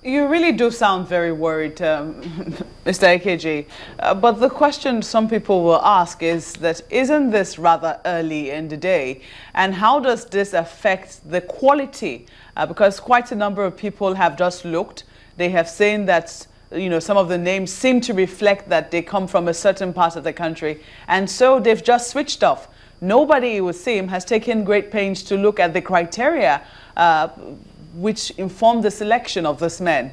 You really do sound very worried, Mr. AKG. But the question some people will ask is that isn't this rather early in the day? And how does this affect the quality? Because quite a number of people have just looked. They have seen that, you know, some of the names seem to reflect that they come from a certain part of the country. And so they've just switched off. Nobody, it would seem, has taken great pains to look at the criteria which informed the selection of this man.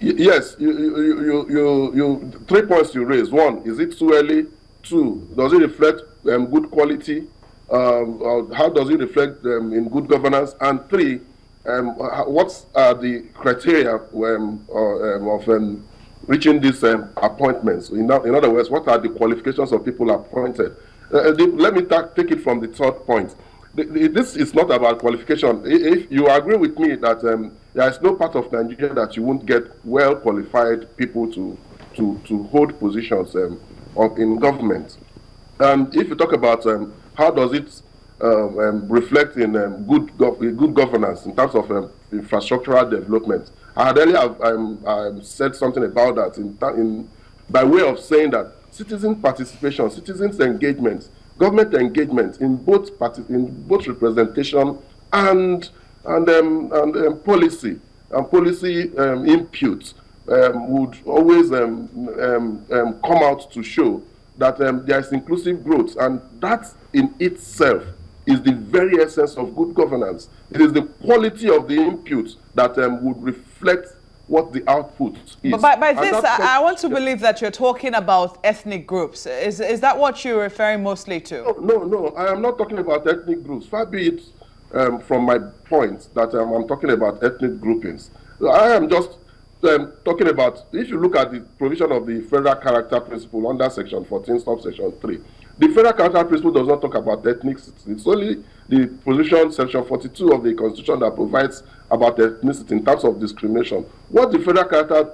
Yes, you 3 points you raised. One, is it too early? Two, does it reflect good quality? How does it reflect in good governance? And three, what are the criteria of reaching these appointments? In other words, what are the qualifications of people appointed? Let me take it from the third point. This is not about qualification. If you agree with me that there is no part of Nigeria that you won't get well qualified people to hold positions in government. And if you talk about how does it reflect in good governance in terms of infrastructural development, I had earlier said something about that by way of saying that citizen participation, citizens engagement, government engagement in both representation and policy input would always come out to show that there is inclusive growth, and that in itself is the very essence of good governance. It is the quality of the input that would reflect what the output is. But by this, I want to believe that you're talking about ethnic groups. Is that what you're referring mostly to? No, I am not talking about ethnic groups. Far be it from my point that I'm talking about ethnic groupings. I am just talking about, if you look at the provision of the federal character principle under section 14, subsection 3, the federal character principle does not talk about ethnicity. It's only the provision, section 42 of the Constitution, that provides about ethnicity in terms of discrimination. What the federal character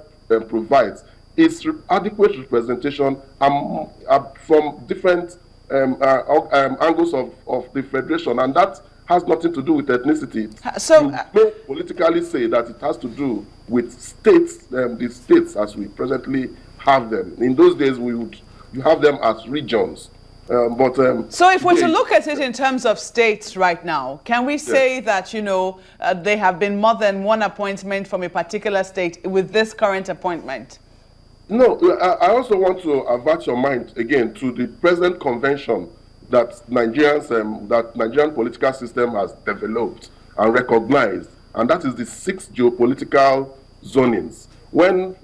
provides is adequate representation from different angles of the federation, and that has nothing to do with ethnicity. So you may politically say that it has to do with states, the states as we presently have them. In those days, you have them as regions. So if we're to look at it in terms of states right now, can we say that, you know, there have been more than one appointment from a particular state with this current appointment? No, I also want to avert your mind again to the present convention that Nigerian political system has developed and recognized, and that is the 6 geopolitical zonings. When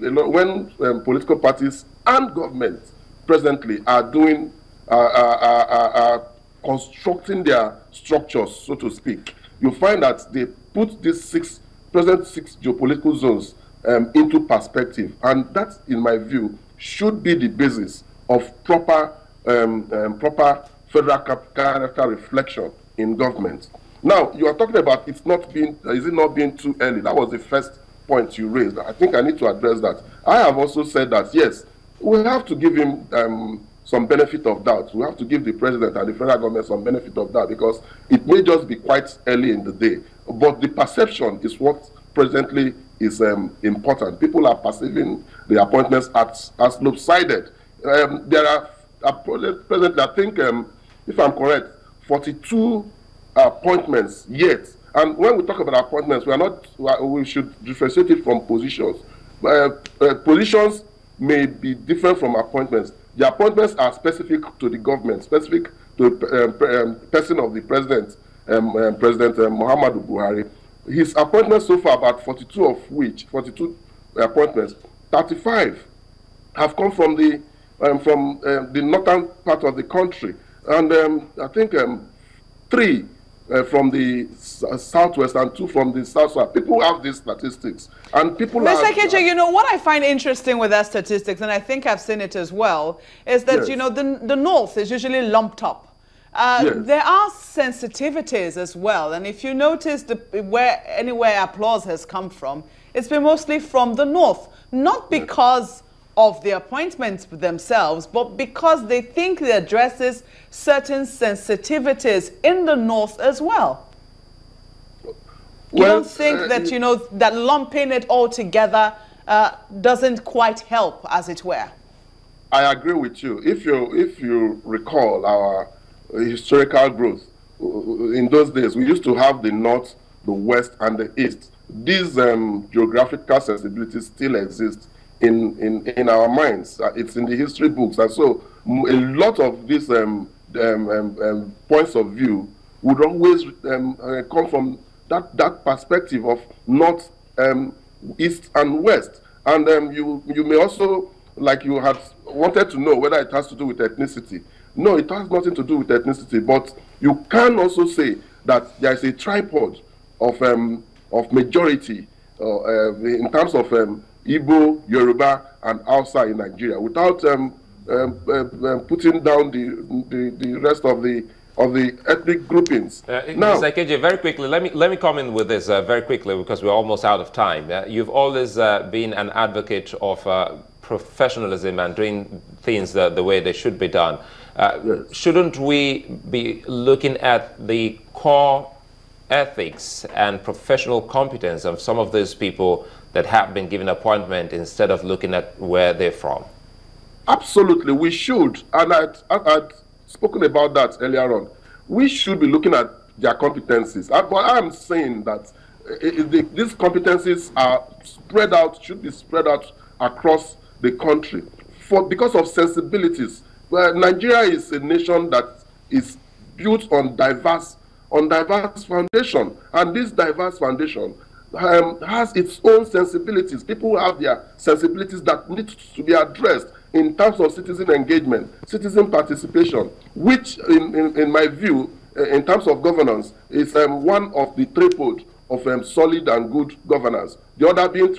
political parties and governments presently are doing constructing their structures, so to speak, you find that they put these present six geopolitical zones into perspective, and that, in my view, should be the basis of proper federal character reflection in government. Now, you are talking about is it not being too early? That was the first point you raised. I think I need to address that. I have also said that, yes, we have to give him some benefit of doubt. We have to give the president and the federal government some benefit of doubt, because it may just be quite early in the day. But the perception is what presently is important. People are perceiving the appointments as lopsided. There are presently, I think, if I'm correct, 42 appointments yet. And when we talk about appointments, we should differentiate it from positions. Positions may be different from appointments. The appointments are specific to the government, specific to the person of the president, President Muhammadu Buhari. His appointments so far, about 42 appointments, 35 have come from the northern part of the country, and I think 3 from the southwest and 2 from the south. People have these statistics, and people. Mr. KJ, you know what I find interesting with that statistics, and I think I've seen it as well, is that you know the north is usually lumped up. There are sensitivities as well, and if you notice anywhere applause has come from, it's been mostly from the north, not because of the appointments themselves, but because they think it addresses certain sensitivities in the north as well. You don't think that, you know, that lumping it all together doesn't quite help, as it were? I agree with you. If you recall our historical growth, in those days, we used to have the North, the West, and the East. These geographical sensibilities still exist in our minds. It's in the history books. And so a lot of these points of view would always come from that perspective of North, East, and West. And you may also, like you had wanted to know whether it has to do with ethnicity. No, it has nothing to do with ethnicity, but you can also say that there is a tripod of majority in terms of Igbo, Yoruba, and Hausa in Nigeria, without putting down the rest of the ethnic groupings. Now, Mr. Ikeji, very quickly, let me come in with this very quickly, because we're almost out of time. You've always been an advocate of professionalism and doing things the way they should be done. Yes. Shouldn't we be looking at the core ethics and professional competence of some of those people that have been given appointment, instead of looking at where they're from? Absolutely, we should. And I'd spoken about that earlier on. We should be looking at their competencies. But I'm saying that these competencies are spread out, should be spread out across the country because of sensibilities. Well, Nigeria is a nation that is built on diverse foundation, and this diverse foundation has its own sensibilities. People have their sensibilities that need to be addressed in terms of citizen engagement, citizen participation, which, in my view, in terms of governance, is one of the tripods of solid and good governance. The other being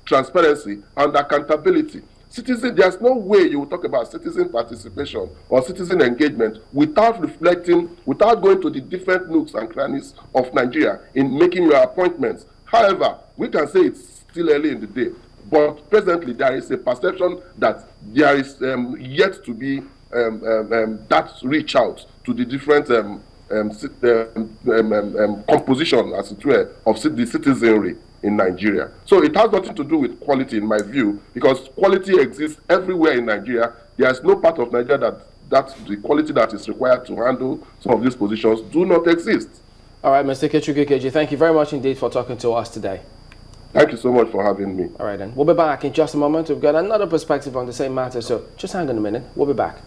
transparency and accountability. There's no way you will talk about citizen participation or citizen engagement without reflecting, without going to the different nooks and crannies of Nigeria in making your appointments. However, we can say it's still early in the day, but presently there is a perception that there is yet to be that reach out to the different composition, as it were, of the citizenry in Nigeria. So it has nothing to do with quality, in my view, because quality exists everywhere in Nigeria. There is no part of Nigeria that the quality that is required to handle some of these positions do not exist. All right, Mr. Ikechukwu Ikeji, thank you very much indeed for talking to us today. Thank you so much for having me. All right, then. We'll be back in just a moment. We've got another perspective on the same matter, so just hang on a minute. We'll be back.